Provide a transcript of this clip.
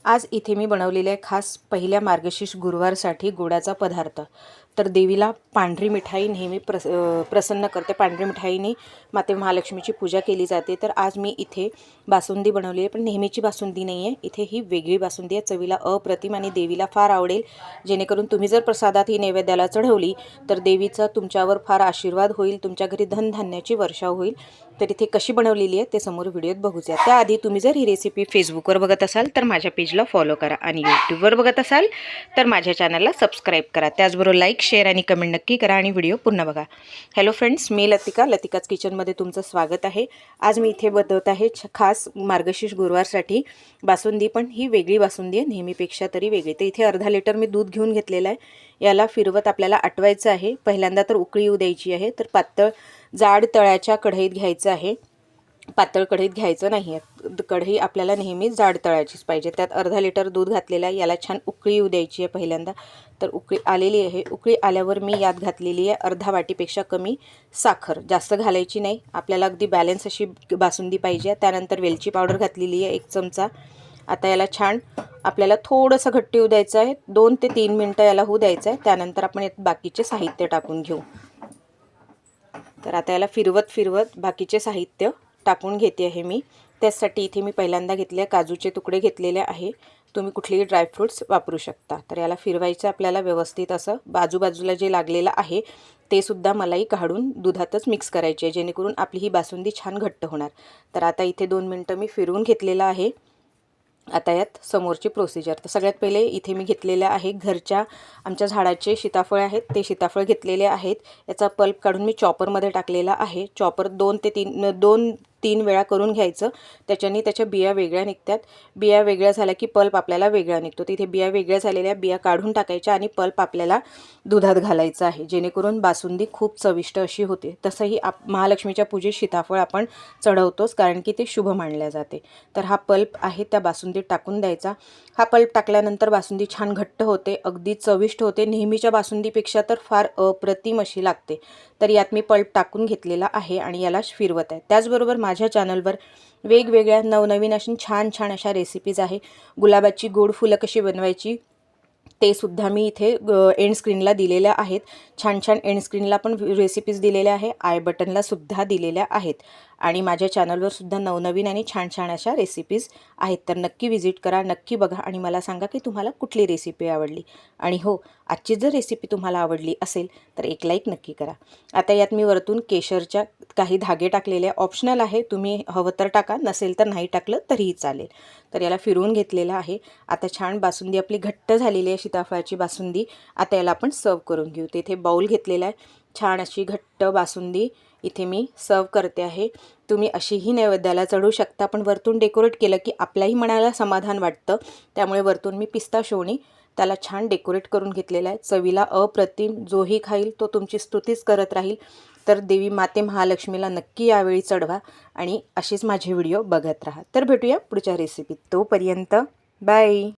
आज इथे मी बनवलेले आहे खास पहिल्या मार्गशीर्ष गुरुवारसाठी गोडाचा पदार्थ। तर देवीला पांढरी मिठाई नेहमी प्रसन्न करते। पांढरी मिठाईने माते महालक्ष्मीची पूजा केली जाते। तर आज मी इथे बासुंदी बनवली आहे, पण नेहमीची बासुंदी नाही आहे। इथे ही वेगळी बासुंदी आहे, चवीला अप्रतिम आणि देवीला फार आवडेल। जेणेकरून तुम्ही जर प्रसादात ही नैवेद्याला चढवली तर देवीचा तुमच्यावर फार आशीर्वाद होईल, तुमच्या घरी धनधान्याची वर्षा होईल। तर इथे कशी बनवलेली आहे ते समोर व्हिडिओत बघूया। त्याआधी तुम्ही जर ही रेसिपी फेसबुकवर बघत असाल तर माझ्या पेजला फॉलो करा आणि यूट्यूबवर बघत असाल तर माझ्या चॅनलला सबस्क्राईब करा। त्याचबरोबर लाईक, शेअर आणि कमेंट नक्की करा आणि व्हिडिओ पूर्ण बघा। हॅलो फ्रेंड्स, मी लतिकाच किचनमध्ये तुमचं स्वागत आहे। आज मी इथे बनवत आहे खास मार्गशीर्ष गुरुवारसाठी बासुंदी, पण ही वेगळी बासुंदी आहे, नेहमीपेक्षा तरी वेगळी। तर इथे अर्धा लिटर मी दूध घेऊन घेतलेलं आहे। याला फिरवत आपल्याला आटवायचं आहे। पहिल्यांदा तर उकळी येऊ द्यायची आहे। तर पातळ जाड तळ्याच्या कढईत घ्यायचं आहे, पातळ कढईत घ्यायचं नाही आहे। कढई आपल्याला नेहमी जाड तळायचीच पाहिजे। त्यात अर्धा लिटर दूध घातलेलं आहे। याला छान उकळी येऊ द्यायची आहे पहिल्यांदा। तर उकळी आलेली आहे। उकळी आल्यावर मी यात घातलेली आहे अर्धा वाटीपेक्षा कमी साखर। जास्त घालायची नाही, आपल्याला अगदी बॅलन्स अशी बासुंदी पाहिजे। त्यानंतर वेलची पावडर घातलेली आहे 1 चमचा। आता याला छान आपल्याला थोडंसं घट्ट होऊ द्यायचं आहे। 2 ते 3 मिनटं याला होऊ द्यायचं आहे। त्यानंतर आपण यात बाकीचे साहित्य टाकून घेऊ। तर आता याला फिरवत बाकीचे साहित्य टाकून घेते आहे मी। त्यासाठी इथे मी पहिल्यांदा घेतले काजूचे तुकडे घेतलेले आहे। तुम्ही कुठलेही ड्रायफ्रूट्स वापरू शकता। तर याला फिरवायचं आपल्याला व्यवस्थित असं। बाजूबाजूला जे लागलेलं आहे ते सुद्धा मलाई काढून दुधातच मिक्स करायचे आहे, जेणेकरून आपली ही बासुंदी छान घट्ट होणार। तर आता इथे 2 मिनटं मी फिरवून घेतलेलं आहे। आता यात समोरची प्रोसिजर। तर सगळ्यात पहिले इथे मी घेतलेले आहे घरच्या आमच्या झाडाचे सीताफळ आहेत, ते सीताफळ घेतलेले आहेत। याचा पल्प काढून मी चॉपरमध्ये टाकलेला आहे। चॉपर 2 ते 3 वेळा करून घ्यायचं, त्याच्याने त्याच्या बिया वेगळ्या निघतात। बिया वेगळ्या झाल्या की पल्प आपल्याला वेगळा निघतो। तिथे बिया वेगळ्या झालेल्या बिया काढून टाकायच्या आणि पल्प आपल्याला दुधात घालायचं आहे, जेणेकरून बासुंदी खूप चविष्ट अशी होते। तसंही महालक्ष्मीच्या पूजेत सीताफळ आपण चढवतोच, कारण की ते शुभ मानले जाते। तर हा पल्प आहे त्या बासुंदीत टाकून द्यायचा। हा पल्प टाकल्यानंतर बासुंदी छान घट्ट होते, अगदी चविष्ट होते। नेहमीच्या बासुंदीपेक्षा तर फार अप्रतिम अशी लागते। तर यात मी पल्प टाकून घेतलेला आहे आणि याला फिरवत आहे। त्याचबरोबर माझ्या चॅनलवर वेगवेगळ्या नवनवीन अशी छान अशा रेसिपीज आहे। गुलाबाची गोड फुलं कशी बनवायची ते सुद्धा मी इथे एंड स्क्रीनला दिलेल्या आहेत। छान एंड स्क्रीनला पण रेसिपीज दिलेल्या आहे, आय बटनला सुद्धा दिलेल्या आहेत। आणि माझ्या चॅनलवर सुद्धा नवनवीन आणि छान अशा रेसिपीज आहेत। तर नक्की व्हिजिट करा, नक्की बघा आणि मला सांगा की तुम्हाला कुठली रेसिपी आवडली। आणि हो, आजची जर रेसिपी तुम्हाला आवडली असेल तर एक लाईक नक्की करा। आता यात मी वरतून केशरच्या काही धागे टाकलेले, ऑप्शनल आहे, तुम्ही हवं तर टाका, नसेल तर नाही टाकलं तरीही चालेल। तर याला फिरवून घेतलेलं आहे। आता छान बासुंदी आपली घट्ट झालेली आहे, सीताफळाची बासुंदी। आता याला आपण सर्व करून घेऊ। तेथे बाउल घेतलेला आहे, छान अशी घट्ट बासुंदी इथे मी सर्व करते आहे। तुम्ही अशीही नैवेद्याला चढवू शकता, पण वरतून डेकोरेट केलं की आपल्याही मनाला समाधान वाटतं। त्यामुळे वरतून मी पिस्ता शोनी त्याला छान डेकोरेट करून घेतलेला आहे। चवीला अप्रतिम, जोही खाईल तो तुमची स्तुतीच करत राहील। तर देवी माते महालक्ष्मीला नक्की यावेळी चढवा आणि असेच माझे व्हिडिओ बघत राहा। तर भेटूया पुढच्या रेसिपीत, तोपर्यंत बाय।